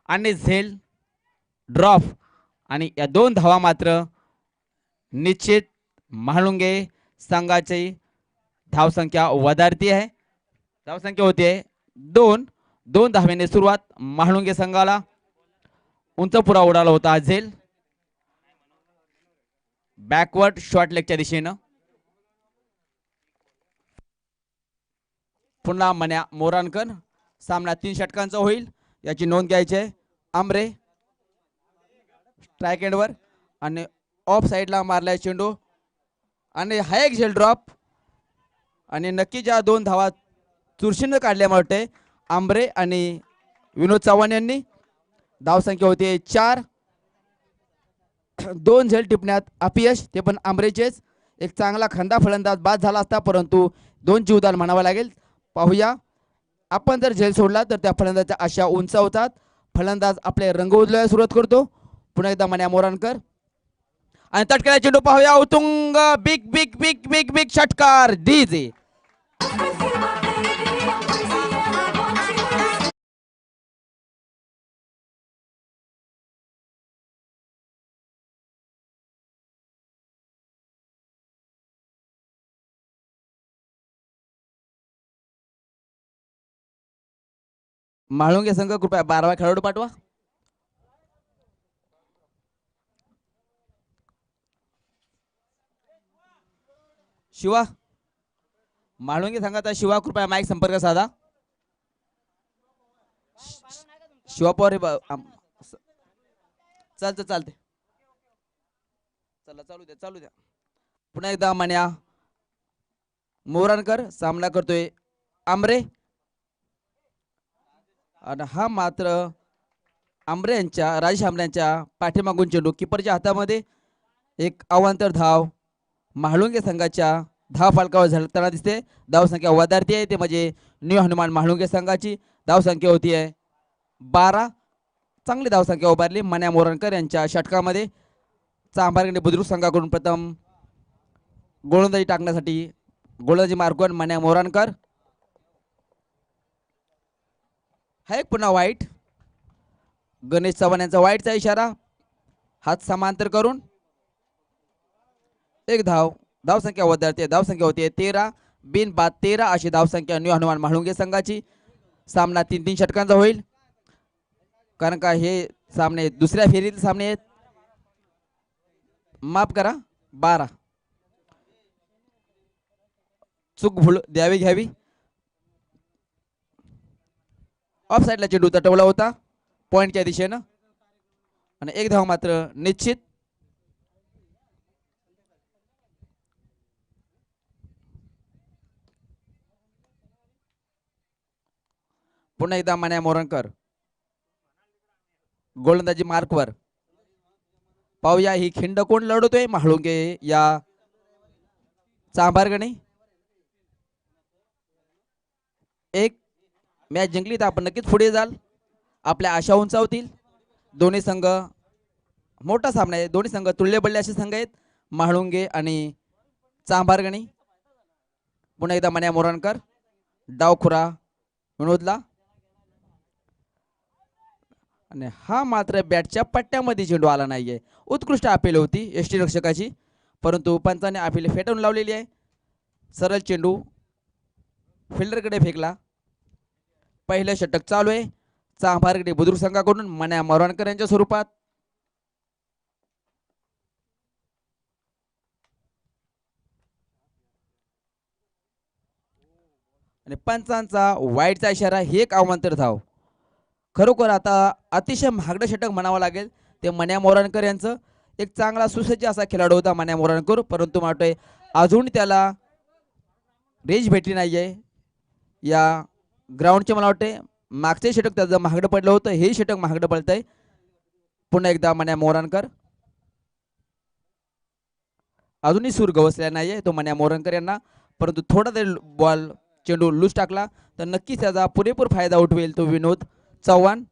आणि झेल ड्रॉप आणि या 2 धावा मात्र निश्चित म्हाळुंगे संघाची धावसंख्या वधारती आहे. धावसंख्या होते 2 धावेने सुरुवात म्हाळुंगे संघाला. उंच पुरा उडाला होता झेल बॅकवर्ड शॉर्ट लेगच्या दिशेनं. पुन्हा मन्या मोराणकर. सामना 3 षटकांचा होईल याची नोंद घ्यायची आहे. आमरे स्ट्राईक एंडवर आणि ऑफ साईडला मारलाय चेंडू आणि हा एक झेल ड्रॉप आणि नक्की ज्या 2 धावा चुरशीनं काढल्या वाटते आंबरे आणि विनोद चव्हाण यांनी. धावसंख्या होती 4. 2 झेल टिपण्यात अपयश ते पण आंबरेचेच. एक चांगला खंदा फलंदाज बाद झाला असता परंतु 2 जीवदान म्हणावं लागेल. पाहूया आपण जर झेल सोडला तर त्या फलंदाजाच्या आशा उंचावतात. फलंदाज आपले रंग उधळायला सुरुवात करतो. पुन्हा एकदा मन्या मोराणकर आणि तटकेला चेंडू पाहूया उतुंग big big big big big षटकार डीजे. म्हाळुंगे संघ कृपया 12वा खेळाडू पाठवा. शिवा म्हाळुंगे संघाचा शिवा कृपया माईक संपर्क साधा. शिवा पवार चालतं चालते चला चालू द्या. पुन्हा एकदा मन्या मोराणकर सामना करतोय आंबरे आणि हा मात्र आंबरे यांच्या राजेश आंबरे यांच्या पाठीमागून चेंडू किपरच्या हातामध्ये. एक अवांतर धाव म्हाळुंगे संघाच्या धाव फलकावर झळकताना दिसते. धावसंख्या वधारती आहे ते म्हणजे न्यू हनुमान म्हाळुंगे संघाची. धावसंख्या होती आहे 12. चांगली धावसंख्या उभारली मन्या मोरणकर यांच्या षटकामध्ये. चांभारगणे बुद्रुक संघाकडून प्रथम गोलंदाजी टाकण्यासाठी गोलंदाजी मार्गवर मन्या मोरणकर. हा एक पुन्हा वाईट गणेश चव्हाण यांचा वाईटचा इशारा. हात समांतर करून एक धावसंख्या वधारते. धावसंख्या होती 13. बिन बाद 13 अशी धावसंख्या न्यू हनुमान म्हाळुंगे संघाची. सामना 3-3 षटकांचा होईल कारण का हे सामने दुसऱ्या फेरीतील सामने आहेत. माफ करा 12. चूक भूल द्यावी घ्यावी. ऑफ साईडला चेंडू तटवला होता पॉइंटच्या दिशेनं आणि एक धाव मात्र निश्चित. पुन्हा एकदा मन्या मोरणकर गोलंदाजी मार्कवर. पाहूया ही खिंड कोण लढवतोय म्हाळुंगे या चांभारगणे. एक मॅच जिंकली तर आपण नक्कीच पुढे जाल. आपल्या आशा उंचावतील. दोन्ही संघ मोठा सामना आहे. दोन्ही संघ तुल्यबल्ले असे संघ आहेत म्हाळुंगे आणि चांभारगणी. पुन्हा एकदा मन्या मोरणकर डावखुरा विनोदला आणि हा मात्र बॅटच्या पट्ट्यामध्ये चेंडू आला नाहीये. उत्कृष्ट अपील होती यष्टी रक्षकाची परंतु पंचाने अपील फेटाळून लावलेली आहे. सरळ चेंडू फिल्डरकडे फेकला. पहिलं षटक चालू आहे चांभारगडे बुद्रुक संघाकडून मन्या मोरणकर यांच्या स्वरूपात. आणि पंचांचा वाईटचा इशारा. हे एक अवांतर धाव. खरोखर आता अतिशय महागडं षटक म्हणावं लागेल ते मन्या मोरणकर यांचं. एक चांगला सुसज्ज असा खेळाडू होता मन्या मोरणकर परंतु वाटतंय अजून त्याला रेंज भेटली नाहीये या ग्राउंडचे. मला वाटते मागचे षटक त्याचं महागडं पडलं होतं. हे षटक महागडं पडतंय. पुन्हा एकदा मन्या मोरणकर. अजूनही सूर गवसलेला नाहीये तो मन्या मोरणकर यांना परंतु थोडा तरी बॉल चेंडू लूज टाकला तर नक्कीच त्याचा पुरेपूर फायदा उठवेल तो विनोद चव्हाण.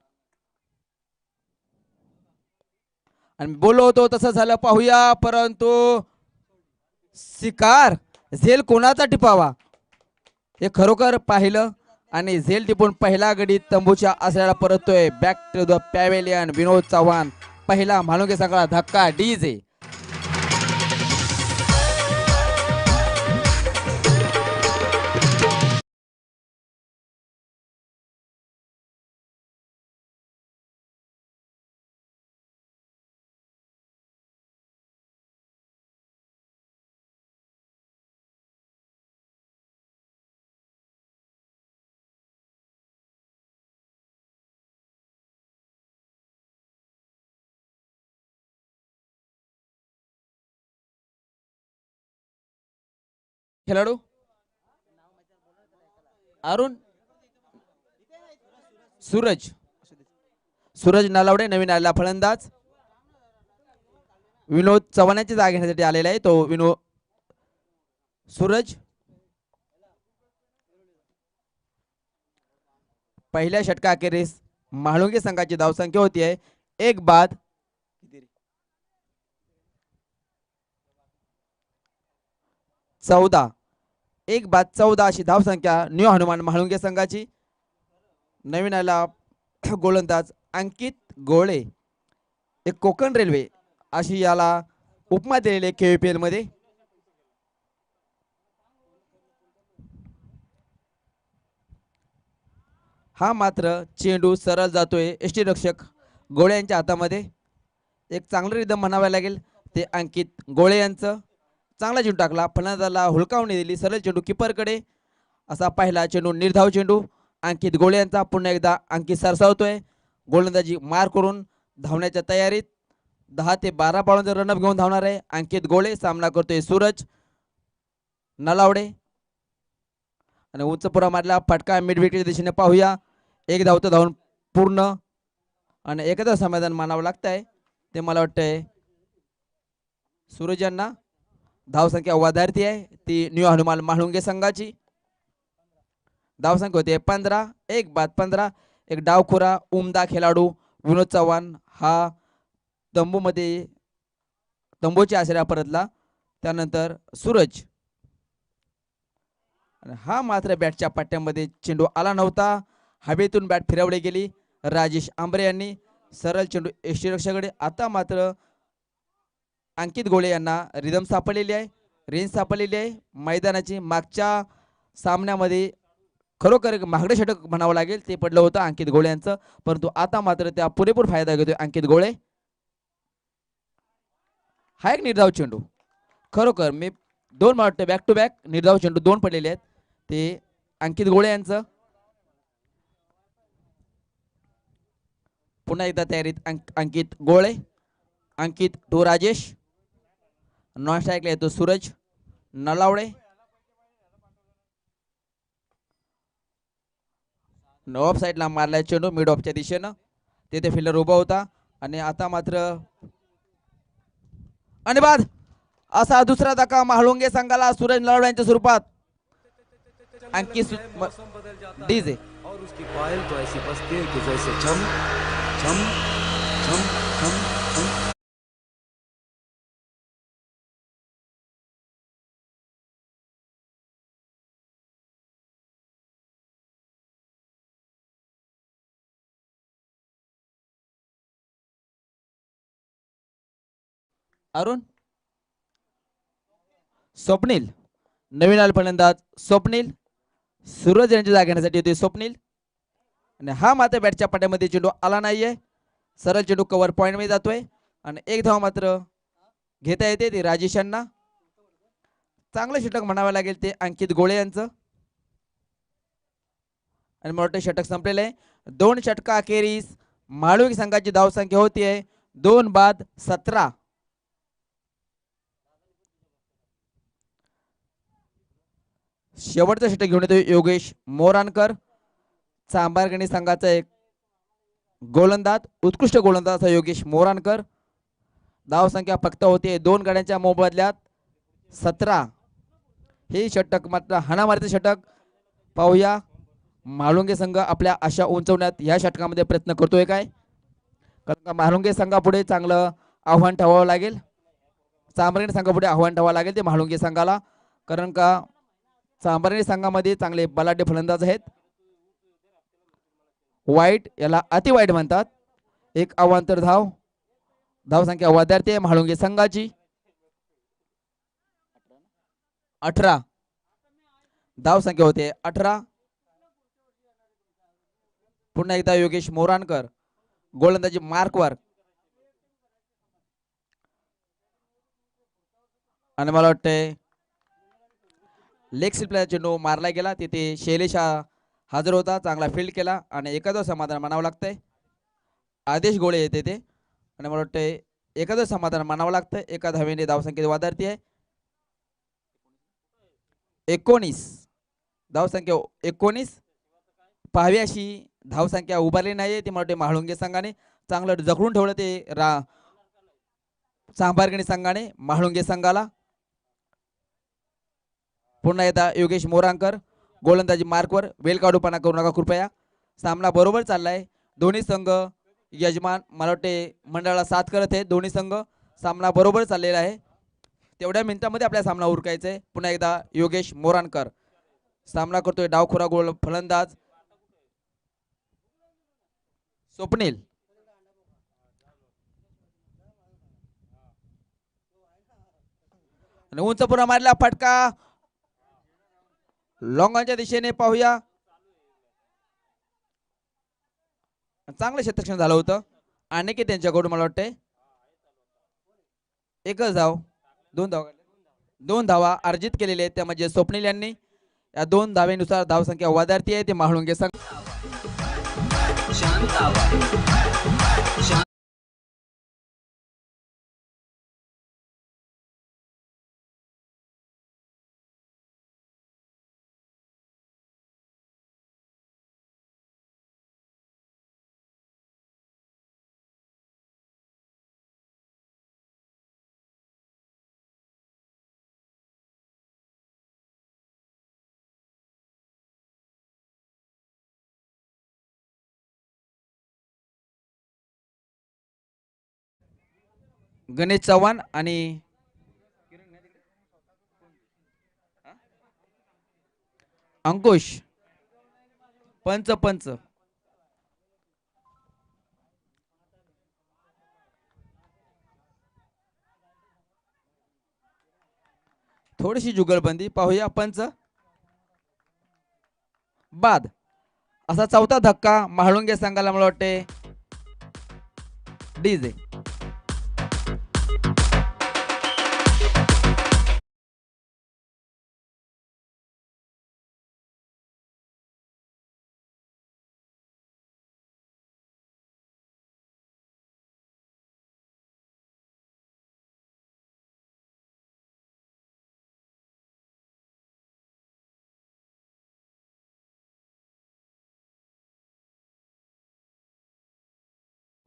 आणि बोललो होतो तसं झालं पाहूया परंतु शिकार झेल कोणाचा टिपावा हे खरोखर पाहिलं आणि झेल टिपून पहिला गडी तंबूच्या आसऱ्याला परततोय. बॅक टू द पॅवेलियन विनोद चव्हाण. पहिला म्हाळुंगे संघाला धक्का डीजे. खेळाडू अरुण सूरज सूरज नलावडे नवीन आलेला फलंदाज. विनोद चव्हाणांची जागा घेण्यासाठी आलेला आहे तो विनोद सूरज. पहिल्या षटकाखेरीस म्हाळुंगे संघाची धावसंख्या होती आहे 1 बाद 14. 1 बाद 14 अशी धावसंख्या न्यू हनुमान म्हाळुंगे संघाची. नवीन आला गोलंदाज अंकित गोळे. एक कोकण रेल्वे अशी याला उपमा दिलेली KVPL मध्ये. हा मात्र चेंडू सरळ जातोय एसटी रक्षक गोळे यांच्या हातामध्ये. एक चांगलं रिदम म्हणावं लागेल ते अंकित गोळे यांचं. चांगला चेंडू टाकला फलंदाजाला हुलकावणी दिली सरळ चेंडू किपरकडे. असा पहिला चेंडू निर्धाव चेंडू अंकित गोळे यांचा. पुन्हा एकदा अंकित सरसावतोय. गोलंदाजी मार करून धावण्याच्या तयारीत 10 ते 12 बॉलांचा रनअप घेऊन धावणार आहे अंकित गोळे. सामना करतोय सूरज नलावडे. आणि उंचपुरा मारला फटका मिड विकेटच्या दिशेने पाहूया. एक धावतं धावून पूर्ण आणि एखादं समाधान मानावं लागतंय ते मला वाटतंय सूरज यांना. धावसंख्या वाधारती आहे ती न्यू हनुमान म्हाळुंगे संघाची. धावसंख्या होते 15. 1 बाद 15. एक डावखुरा उमदा खेळाडू विनोद चव्हाण हा तंबूच्या आसऱ्या परतला. त्यानंतर सूरज. हा मात्र बॅटच्या पट्ट्यामध्ये चेंडू आला नव्हता. हवेतून बॅट फिरवली गेली. राजेश आंबरे यांनी सरळ चेंडू यष्टीरक्षकाकडे. आता मात्र अंकित गोळे यांना रिदम सापडलेली आहे रेंज सापडलेली आहे मैदानाची. मागच्या सामन्यामध्ये खरोखर महागडे षटक म्हणावं लागेल ते पडलं होतं अंकित गोळे यांचं. परंतु आता मात्र त्या पुरेपूर फायदा घेतोय अंकित गोळे. हा एक निर्धाव चेंडू खरोखर मी दोन वाटतं बॅक टू बॅक निर्धाव चेंडू 2 पडलेले आहेत ते अंकित गोळे यांचं. पुन्हा एकदा तयारीत अंकित गोळे. अंकित टू राजेश. नॉन स्ट्राईकला येतो सूरज नलावडे. ऑफ साईडला मारलाय चेंडू मिड ऑफच्या दिशेनं. तिथे फिल्डर उभा होता आणि आता मात्र आणि बाद असा दुसरा धक्का म्हाळुंगे संघाला सूरज नलावडे यांच्या स्वरूपात. अंकित डीजे और उसकी पायल तो ऐसी बजती है कि जैसे छम छम छम छम छम. अरुण स्वप्नील नवीन आले फलंदाज स्वप्नील. सूरज यांच्या जागा घेण्यासाठी येतोय स्वप्नील. आणि हा मात्र बॅटच्या पट्ट्यामध्ये चेंडू आला नाहीये. सरळ चेंडू कव्हर पॉइंट मध्ये जातोय आणि एक धाव मात्र घेता येते ते राजेश यांना. चांगलं षटक म्हणावं लागेल ते अंकित गोळे यांचं. आणि मोठे षटक संपलेलं आहे. 2 षटका अखेरीस म्हाळुंगे संघाची धावसंख्या होती आहे 2 बाद 17. शेवटचं षटक घेऊन येतो योगेश मोरानकर चांभारगणी संघाचा एक गोलंदाज उत्कृष्ट गोलंदाज असा योगेश मोरानकर. धावसंख्या फक्त होते 2 गड्यांच्या मोबदल्यात 17. हे षटक मात्र हाणामारीचे षटक पाहूया म्हाळुंगे संघ आपल्या आशा उंचवण्यात या षटकामध्ये प्रयत्न करतोय काय. कारण का म्हाळुंगे संघापुढे चांगलं आव्हान ठेवावं लागेल. चांभारगणी संघापुढे आव्हान ठेवावं लागेल ते म्हाळुंगे संघाला. कारण का चांभारगणी संघामध्ये चांगले बलाढ्य फलंदाज आहेत. वाईट, याला अति वाईट म्हणतात. एक अवांतर धाव. धावसंख्या वाद्यार्थी आहे म्हाळुंगे संघाची 18. धावसंख्या होते 18. पुन्हा एकदा योगेश मोराणकर गोलंदाजी मार्कवर. आणि मला वाटतंय लेग स्लिपला चेंडू मारला गेला. तिथे शैलेश हजर होता, चांगला फील्ड केला आणि एखादं समाधान मानावं लागतंय. आदेश गोळे येते ते आणि मला वाटतंय एखादं समाधान मानावं लागतंय. एका धावेने धावसंख्येत वादार्थी आहे 19. धावसंख्या 19. पाहावी अशी धावसंख्या उभारली नाही. ती मला वाटते म्हाळुंगे संघाने चांगलं जखडून ठेवलं ते चांभारगणी संघाने म्हाळुंगे संघाला. पुन्हा एकदा योगेश मोरांकर गोलंदाजी मार्कवर. वेल काढूपणा करू नका कृपया. सामना बरोबर चाललाय. दोन्ही संघ यजमान मला वाटते मंडळाला साथ करत आहे. दोन्ही संघ सामना बरोबर चाललेला आहे. तेवढ्या मिनिटांमध्ये आपल्या सामना उरकायचा आहे. पुन्हा एकदा योगेश मोरांकर सामना करतोय. डावखोरा गोल फलंदाज स्वप्नील. उंच पुन्हा मारला फटका लॉंगांच्या दिशेने. पाहूया चांगलं क्षेत्ररक्षण झालं होतं. अनेक त्यांच्याकडून मला वाटतंय एकच धाव. दोन धावा अर्जित केलेले आहेत त्यामध्ये स्वप्नील यांनी. या 2 धावेनुसार धावसंख्या वादार्थी आहे ते म्हाळुंगे संघ. गणेश चव्हाण आणि अंकुश पंच. थोडीशी जुगलबंदी. पाहूया पंच बाद. असा चौथा धक्का म्हाळुंगे संघाला मला वाटते डीजे.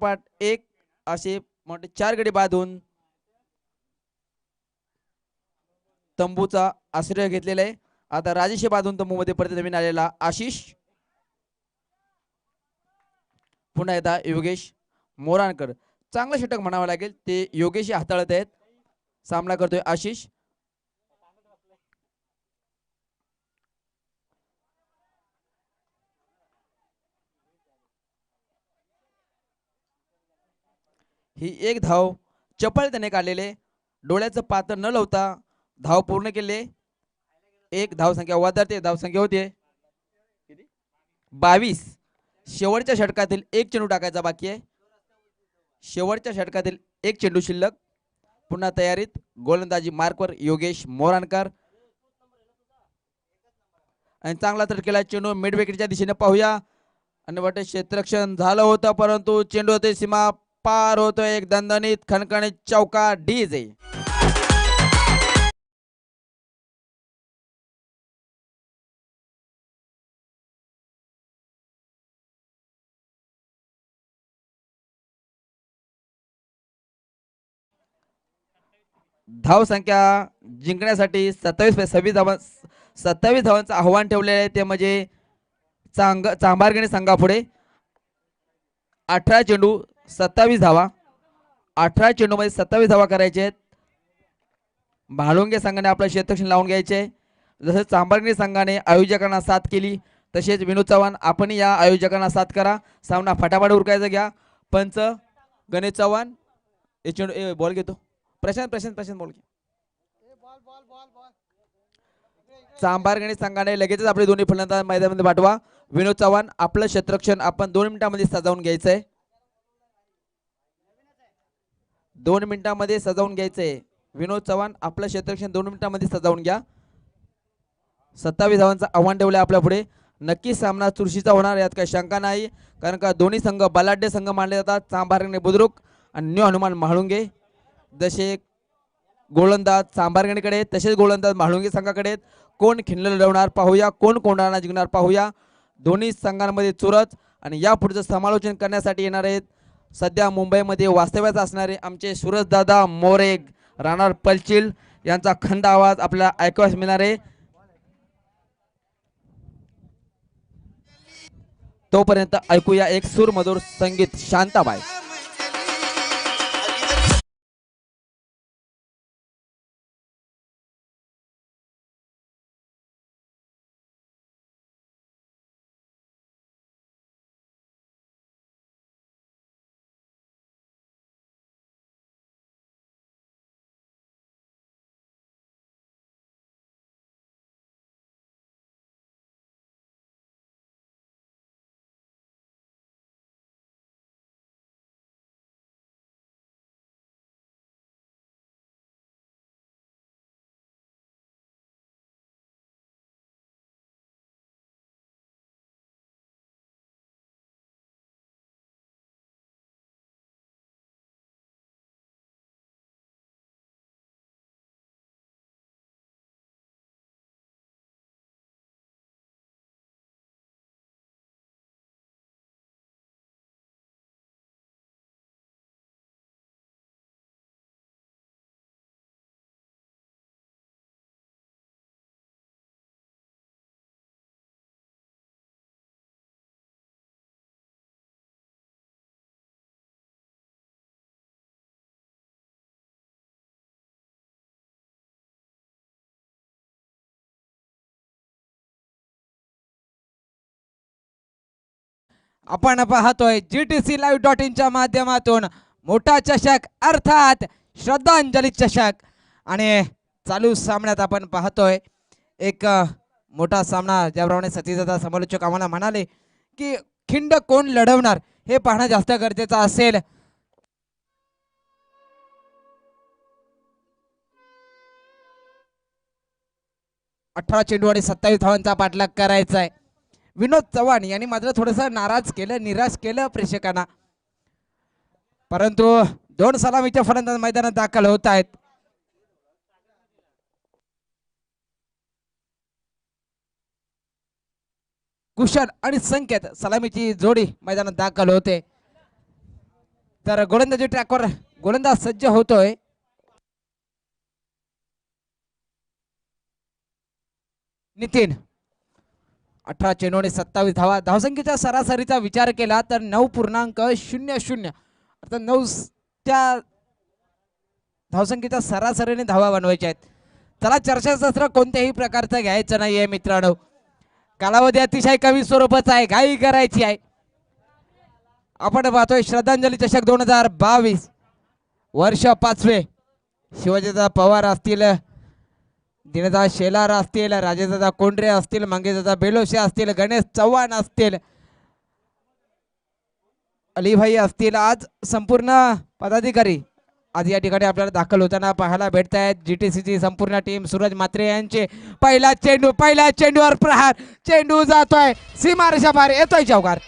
पाठ 1 असे मोठे 4 गडी बांधून तंबूचा आश्रय घेतलेला आहे. आता राजेशी बांधून तंबूमध्ये परत नवीन आलेला आशिष. पुन्हा एकदा योगेश मोराणकर. चांगलं षटक म्हणावं लागेल ते योगेश हाताळत आहेत. सामना करतोय आशिष. ही एक धाव चपळ त्याने काढलेले. डोळ्याचं पात्र न लावता धाव पूर्ण केले. एक धावसंख्या वादार्थी. धावसंख्या होते 22. शेवटच्या षटकातील एक चेंडू टाकायचा बाकी आहे. शेवटच्या षटकातील एक चेंडू शिल्लक. पुन्हा तयारीत गोलंदाजी मार्कवर योगेश मोराणकर आणि चांगला तर केला चेंडू मिड विकेटच्या दिशेने. पाहूया आणि वाटत क्षेत्ररक्षण झालं होतं परंतु चेंडू होते सीमा पार होतोय. एक दणदणीत खणखणीत चौका डीजे. धाव संख्या जिंकण्यासाठी 27 धावांचं आव्हान ठेवले आहे. ते म्हणजे चांभारगणी संघापुढे 18 चेंडू 27 धावा. 18 चेंडू मध्ये 27 धावा करायचे आहेत. म्हाळुंगे संघाने आपलं क्षेत्ररक्षण लावून घ्यायचे. जसं चांभारगणी संघाने आयोजकांना साथ केली तसेच विनोद चव्हाण आपण या आयोजकांना साथ करा. सामना फटाफट उरकायचा घ्या. पंच गणेश चव्हाण बॉल घेतो. प्रशांत प्रशांत प्रशांत बॉल घे. चांभार गणेश संघाने लगेचच आपले दोन्ही फलंदाज मैदानामध्ये पाठवा. विनोद चव्हाण आपलं क्षेत्ररक्षण आपण 2 मिनिटांमध्ये सजावून घ्यायचंय. 2 मिनिटांमध्ये सजावून घ्यायचंय. विनोद चव्हाण आपलं क्षेत्ररक्षण 2 मिनिटांमध्ये सजावून घ्या. 27 धावांचं आव्हान ठेवलं आपल्या पुढे. नक्की सामना चुरशीचा होणार यात काही शंका नाही. कारण का दोन्ही संघ बलाढ्य संघ मानले जातात. चांभारगणे बुद्रुक आणि न्यू हनुमान म्हाळुंगे. जसे गोलंदाज चांभारगणीकडे तसेच गोलंदाज म्हाळुंगे संघाकडे. कोण खिल्ल लढवणार पाहूया. कोण कोणाला जिंकणार पाहूया. दोन्ही संघांमध्ये चुरस आणि या पुढचं समालोचन करण्यासाठी येणार आहेत सध्या मुंबईमध्ये वास्तव्यात असणारे आमचे सूरजदादा मोरे राहणार पलचिल यांचा खंड आवाज आपल्याला ऐकावयास मिळणार आहे. तोपर्यंत ऐकूया एक सूरमधुर संगीत शांताबाई. आपण पाहतोय GTC-live.in च्या माध्यमातून मोठा चषक अर्थात श्रद्धांजली चषक. आणि चालू सामन्यात आपण पाहतोय एक मोठा सामना. ज्याप्रमाणे सतीदादा समालोचक आम्हाला म्हणाले की खिंड कोण लढवणार हे पाहणं जास्त गरजेचं असेल. अठरा चेंडू आणि 27 धावांचा पाठलाग करायचा आहे. विनोद चव्हाण यांनी मात्र थोडस नाराज केलं निराश केलं प्रेक्षकांना. परंतु 2 सलामीच्या फलंदाज मैदानात दाखल होत आहेत. कुशल आणि संकेत सलामीची जोडी मैदानात दाखल होते. तर गोलंदाजी ट्रॅकवर गोलंदाज सज्ज होतोय. नितीन 18 चेंडू आणि 27 धावा. धावसंख्येच्या सरासरीचा विचार केला तर 9.00 अर्थात 9 त्या धावसंख्येच्या सरासरीने धावा बनवायच्या आहेत. चला चर्चासत्र कोणत्याही प्रकारचं घ्यायचं नाहीये मित्रांनो. कालावधी अतिशय कमी स्वरूपाचा आहे. घाई करायची आहे. आपण पाहतोय श्रद्धांजली चषक 2022 वर्ष 5वे. शिवाजीदादा पवार असतील, दिनदादा शेलार असतील, राजेदादा कोंडरे असतील, मंगेशदादा बेलोशे असतील, गणेश चव्हाण असतील, अलीभाई असतील. आज संपूर्ण पदाधिकारी आज या ठिकाणी आपल्याला दाखल होताना पाहायला भेटत आहेत. GTCची संपूर्ण टीम. सूरज मात्रे यांचे पहिला चेंडूवर प्रहार. चेंडू जातोय सीमारेषा पार. येतोय चौकार.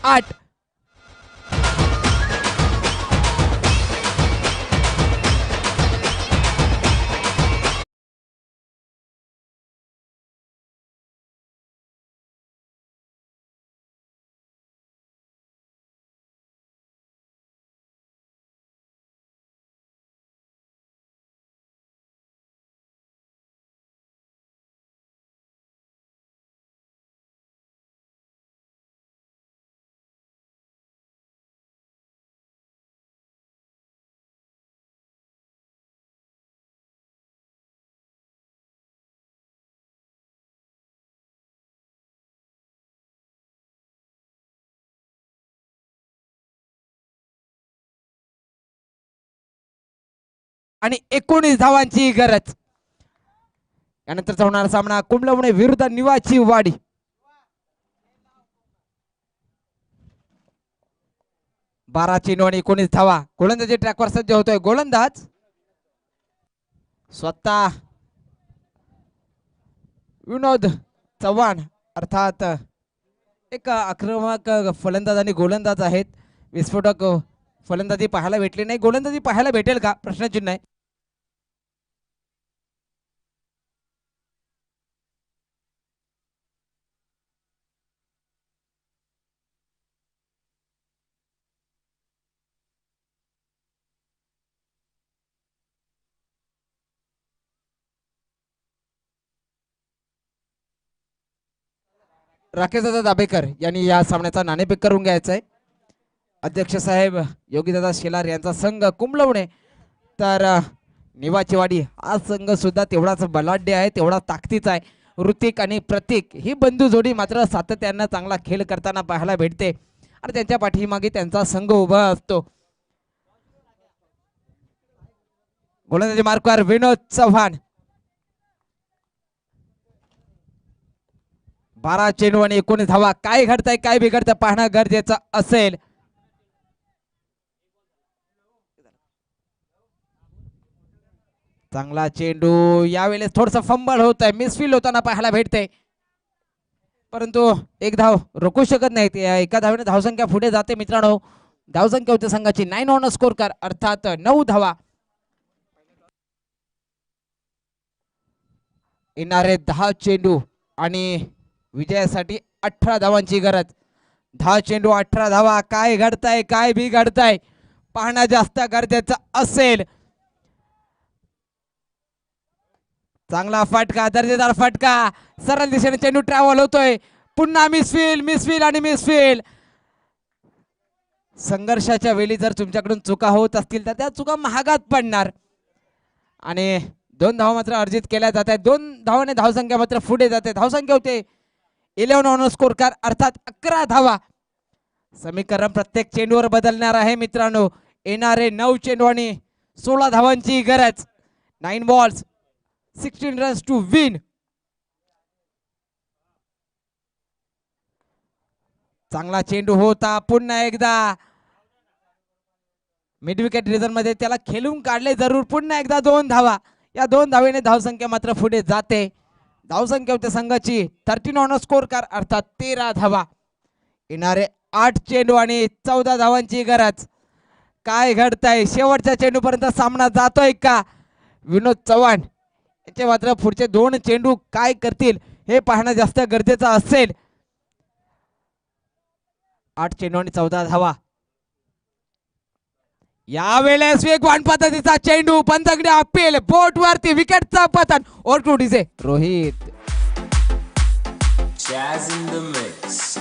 8. आणि 19 धावांची गरज. यानंतरचा होणारा सामना कुंभलवणे विरुद्ध निवाची वाडी. 12 चेंडू आणि 19 धावा. गोलंदाजी ट्रॅकवर सज्ज होतोय. गोलंदाज स्वतः विनोद चव्हाण अर्थात एक आक्रमक फलंदाज आणि गोलंदाज आहेत. विस्फोटक फलंदाजी पाहायला भेटली नाही. गोलंदाजी पाहायला भेटेल का प्रश्नचिन्ह आहे. राकेशदादा दाभेकर यांनी या सामन्याचा नाणेफेक करून घ्यायचा आहे. अध्यक्ष साहेब योगीदादा शेलार यांचा संघ कुंभलवणे तर निवाचीवाडी हा संघ सुद्धा तेवढाच बलाढ्य आहे, तेवढा ताकदीचा आहे. ऋतिक आणि प्रतीक ही बंधू जोडी मात्र सातत्यानं चांगला खेळ करताना पाहायला भेटते आणि त्यांच्या पाठीमागे त्यांचा संघ उभा असतो. गोलंदाजी मार्कवर विनोद चव्हाण. 12 चेंडू आणि 19 धावा. काय घडतंय काय बिघडतं पाहणं गरजेचं असेल. चांगला चेंडू. यावेळेस थोडस फंबल होत आहे, मिसफील होताना पाहायला भेटते, परंतु एक धाव रोखू शकत नाहीत. एका धावेने धावसंख्या पुढे जाते मित्रांनो. धावसंख्या होते संघाची 9 ऑन स्कोर कार अर्थात 9 धावा. येणारे 10 चेंडू आणि विजयासाठी 18 धावांची गरज. 10 चेंडू 18 धावा. काय घडताय काय बिघडताय पाहणं जास्त गरजेचं असेल. चांगला फटका, दर्जेदार फटका. सरळ दिशेने चेंडू ट्रॅव्हल होतोय. पुन्हा मिसफील आणि मिसफील. संघर्षाच्या वेळी जर तुमच्याकडून चुका होत असतील तर त्या चुका महागात पडणार. आणि 2 धावा मात्र अर्जित केल्या जात आहेत. 2 धावाने धावसंख्या मात्र पुढे जाते. धावसंख्या होते 11 ऑन स्कोर कार अर्थात 11 धावा. समीकरण प्रत्येक चेंडूवर बदलणार आहे मित्रांनो. येणारे 9 चेंडू आणि 16 धावांची गरज. 9 बॉल्स 16 रन्स टू विन. चांगला चेंडू होता. पुन्हा एकदा मिड विकेट रिझन मध्ये त्याला खेळून काढले जरूर. पुन्हा एकदा 2 धावा. या 2 धावेने धावसंख्या मात्र पुढे जाते. धावसंख्या होते संघाची 13 ऑन स्कोर कार अर्थात 13 धावा. येणारे 8 चेंडू आणि 14 धावांची गरज. काय घडतंय शेवटच्या चेंडू पर्यंत सामना जातोय का. विनोद चव्हाण याचे मात्र पुढचे 2 चेंडू काय करतील हे पाहणं जास्त गरजेचं असेल. 8 चेंडू आणि 14 धावा. यावेळेस वेगवान पद्धतीचा चेंडू. पंतकडे अपील बोट वरती विकेटचा पतन. ओर to DJ Rohit. Jazz in the mix.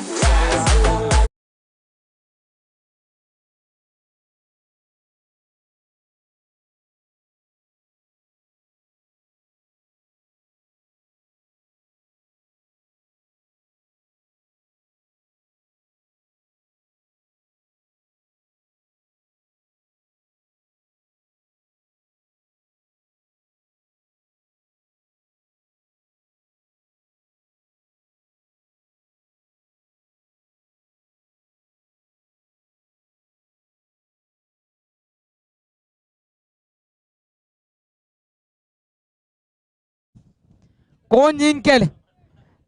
कोण जिंकेल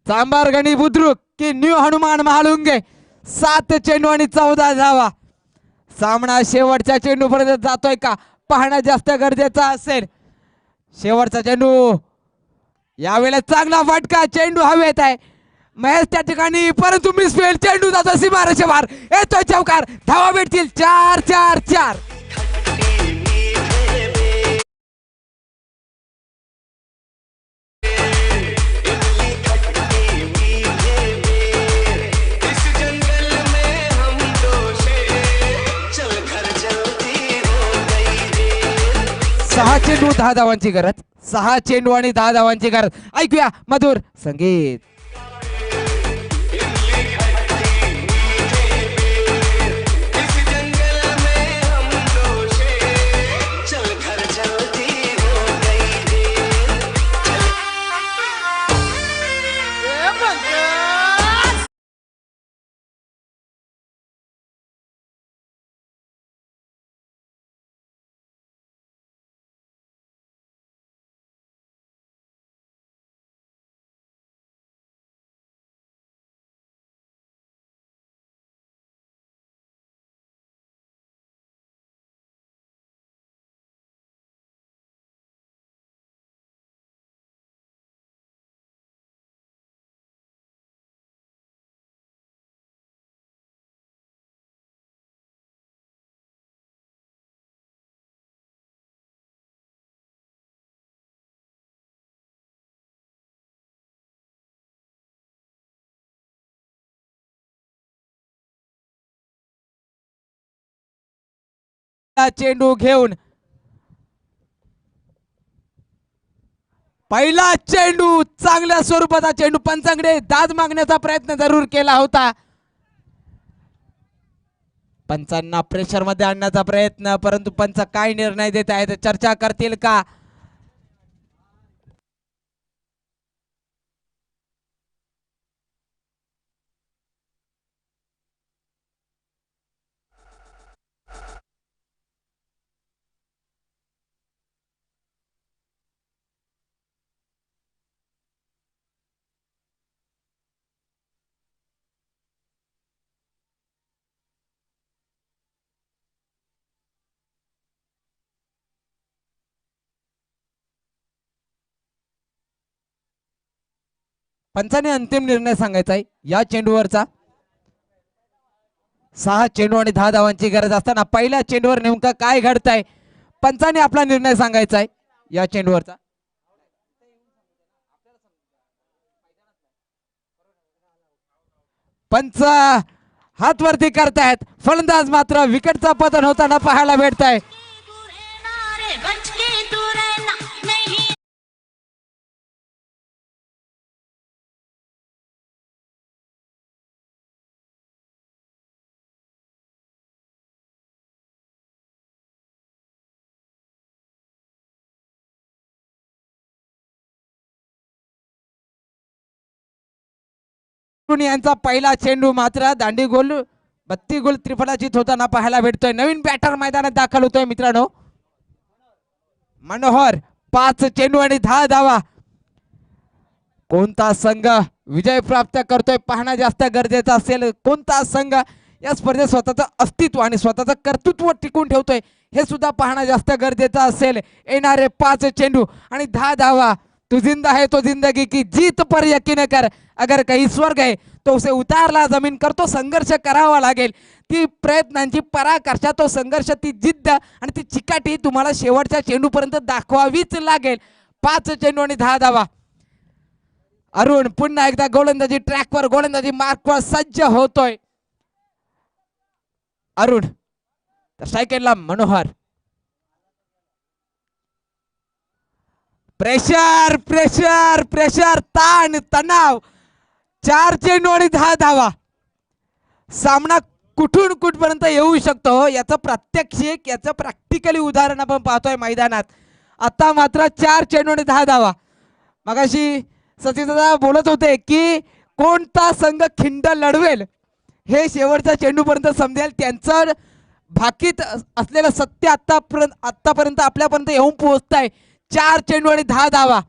चांबार गणी बुद्रुक की न्यू हनुमान महाळुंगे. 7 चेंडू आणि 14 धावा. सामना शेवटच्या चेंडूपर्यंत जातोय का पाहणं जास्त गरजेचं असेल. शेवटचा चेंडू यावेळेला चांगला फटका, चेंडू हवेत आहे महेश त्या ठिकाणी, परंतु मिसफील्ड, चेंडू जातो सीमारेषे बाहेर, येतोय चौकार, धावा भेटतील 4-4-4. सहा चेंडू 10 धावांची गरज, 6 चेंडू आणि 10 धावांची गरज. ऐकूया मधुर संगीत. चेंडू घेऊन पहिला चेंडू, चांगल्या स्वरूपाचा चेंडू, पंचांकडे दाद मागण्याचा प्रयत्न जरूर केला होता, पंचांना प्रेशर मध्ये आणण्याचा प्रयत्न, परंतु पंच काय निर्णय देत आहेत चर्चा करतील का. पंचाने अंतिम निर्णय सांगायचा आहे या चेंडूवरचा. 6 चेंडू आणि 10 धावांची गरज असताना पहिल्या चेंडूवर नेमकं काय घडतंय, पंचाने आपला निर्णय सांगायचा आहे या चेंडूवरचा. पंच हात वरती करतायत, फलंदाज मात्र विकेटचा पतन होताना पाहायला भेटत आहे. यांचा पहिला चेंडू मात्र दांडी गोल, बत्ती गोल त्रिफळाचीत होताना पाहायला भेटतोय. नवीन बॅटर मैदानात दाखल होतोय मित्रांनो. मनोहर 5 चेंडू आणि 10 धावा. कोणता संघ विजय प्राप्त करतोय पाहणं जास्त गरजेचं असेल. कोणता संघ या स्पर्धेत स्वतःचं अस्तित्व आणि स्वतःचं कर्तृत्व टिकून ठेवतोय हे सुद्धा पाहणं जास्त गरजेचं असेल. येणारे 5 चेंडू आणि 10 धावा. तू जिंदा है तो जिंदगी की जीत पर यकीन कर, अगर कहीं स्वर्ग है तो उसे उतारला जमीन कर. तो संघर्ष करावा लागेल, ती प्रयत्नांची पराकाष्ठा, तो संघर्ष, ती जिद्द आणि ती चिकाटी तुम्हाला शेवटच्या चेंडूपर्यंत दाखवावीच लागेल. 5 चेंडू आणि 10 धावा. अरुण पुन्हा एकदा गोलंदाजी ट्रॅकवर, गोलंदाजी मार्कवर सज्ज होतोय. अरुण तर सायकलला मनोहर. प्रेशर प्रेशर प्रेशर, ताण तणाव. 4 चेंडू आणि 10 धावा. सामना कुठून कुठपर्यंत येऊ शकतो याचं प्रात्यक्षिक, याचं प्रॅक्टिकली उदाहरण आपण पाहतोय मैदानात. आता मात्र 4 चेंडू आणि 10 धावा. मगाशी सचिनदादा बोलत होते की कोणता संघ खिंड लढवेल हे शेवटच्या चेंडूपर्यंत समजेल. त्यांचं भाकीत असलेलं सत्य आतापर्यंत आपल्यापर्यंत येऊन पोहोचतंय. 4 चेंडू आणि 10 धावा.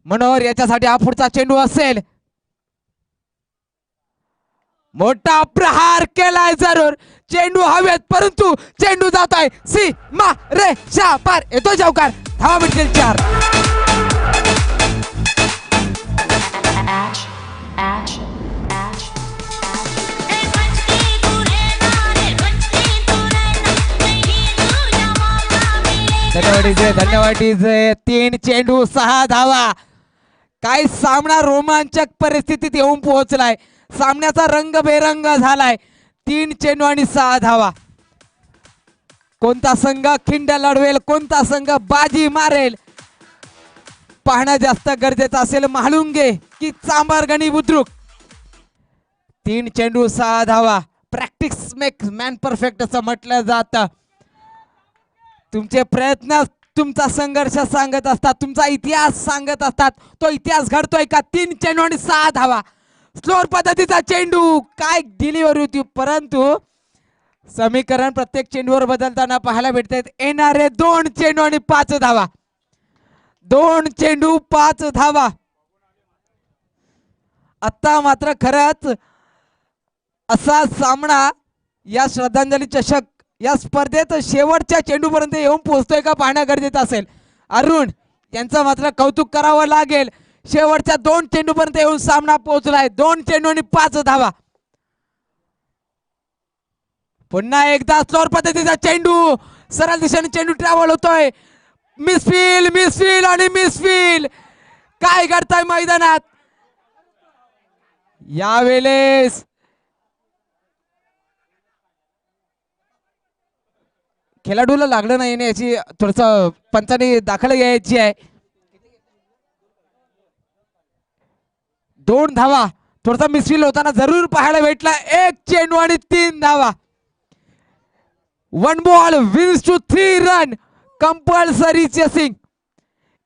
मनोहर याच्यासाठी हा पुढचा चेंडू असेल. मोठा प्रहार केलाय जरूर. चेंडू हवेत परंतु चेंडू जात आहे सीमा रेषा पार. येतो चौकार. धावा भेटतील 4. धन्यवाद डीजे. 3 चेंडू 6 धावा. काय सामना रोमांचक परिस्थितीत येऊन पोहोचलाय. सामन्याचा रंग बेरंग झालाय. 3 चेंडू आणि 6 धावा. कोणता संघ खिंड लढवेल, कोणता संघ बाजी मारेल पाहणं जास्त गरजेचं असेल. म्हाळुंगे की चांभारगणी बुद्रुक. 3 चेंडू 6 धावा. प्रॅक्टिस मेक मॅन परफेक्ट असं म्हटलं जातं. तुमचे प्रयत्न तुमचा संघर्ष सांगत असतात, तुमचा इतिहास सांगत असतात. तो इतिहास घडतोय का? 3 चेंडू आणि 6 धावा. स्लोअर पद्धतीचा चेंडू. काय डिलिव्हरी होती परंतु समीकरण प्रत्येक चेंडूवर बदलताना पाहायला भेटतात. येणारे 2 चेंडू आणि 5 धावा. 2 चेंडू 5 धावा. आता मात्र खरंच असा सामना या श्रद्धांजली चषक या स्पर्धेत शेवटच्या चेंडूपर्यंत येऊन पोहोचतोय का पाहणं गरजेचं असेल. अरुण यांचं मात्र कौतुक करावं लागेल. शेवटच्या 2 चेंडूपर्यंत येऊन सामना पोहोचलाय. 2 चेंडू आणि 5 धावा. पुन्हा एकदा स्लोअर पद्धतीचा चेंडू. सरळ दिशेने चेंडू ट्रॅव्हल होतोय. मिसफील आणि मिसफील. काय घडतंय मैदानात यावेळेस? खेळाडूला लागलं नाही ना, याची थोडस पंचाने दाखल घ्यायची आहे. 2 धावा. थोडासा मिसफील होताना जरूर पाहायला भेटला. 1 चेंडू आणि 3 धावा. 1 ball wins to 3 run. Compulsory chasing.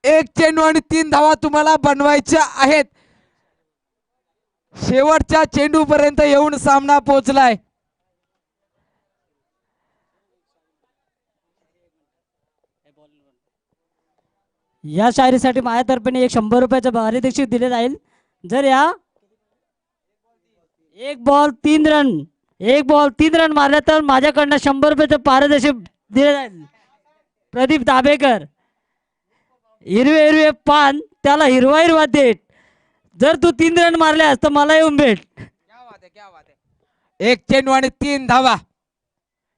1 चेंडू आणि 3 धावा तुम्हाला बनवायच्या आहेत. शेवटच्या चेंडू पर्यंत येऊन सामना पोहोचलाय. या शायरीसाठी माझ्यातर्फे एक 100 रुपयाचं पारितोषिक दिले जाईल. जर या 1 बॉल 3 रन मारले तर माझ्याकडनं 100 रुपयाचं पारितोषिक दिले जाईल. प्रदीप दाभेकर. हिरवे पान त्याला हिरवा देत. जर तू 3 रन मारल्यास तर मला येऊन भेट. 1 चेंडू आणि 3 धावा.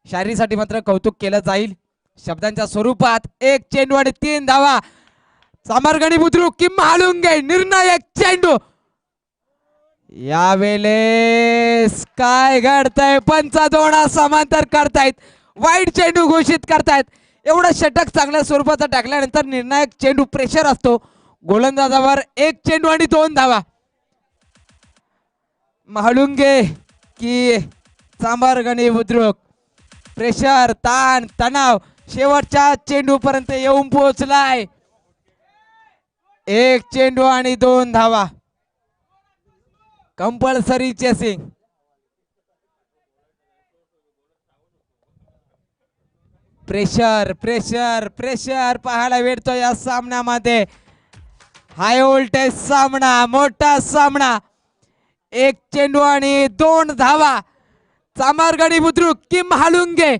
शायरीसाठी मात्र कौतुक केलं जाईल शब्दांच्या स्वरूपात. 1 चेंडू आणि 3 धावा. चांभारगणी बुद्रुक की म्हाळुंगे. निर्णायक चेंडू. यावेळेस काय घडतंय? पंच 2 समांतर करतायत. वाईट चेंडू घोषित करतायत. एवढा षटक चांगल्या स्वरूपाचा टाकल्यानंतर निर्णायक चेंडू प्रेशर असतो गोलंदाजावर. 1 चेंडू आणि 2 धावा. म्हाळुंगे की चांभारगणी बुद्रुक. प्रेशर, ताण, तणाव शेवटच्या चेंडू पर्यंत येऊन पोहोचलाय. 1 चेंडू आणि 2 धावा. Compulsory chasing. Pressure pressure pressure पाहायला भेटतो या सामन्यामध्ये. हाय व्होल्टेज सामना, मोठा सामना. 1 चेंडू आणि 2 धावा. चांभारगणी बुद्रुक की म्हाळुंगे.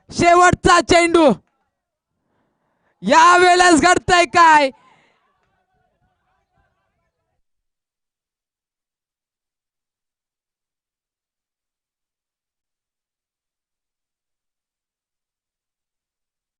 शेवटचा चेंडू. यावेळेस घडतंय काय?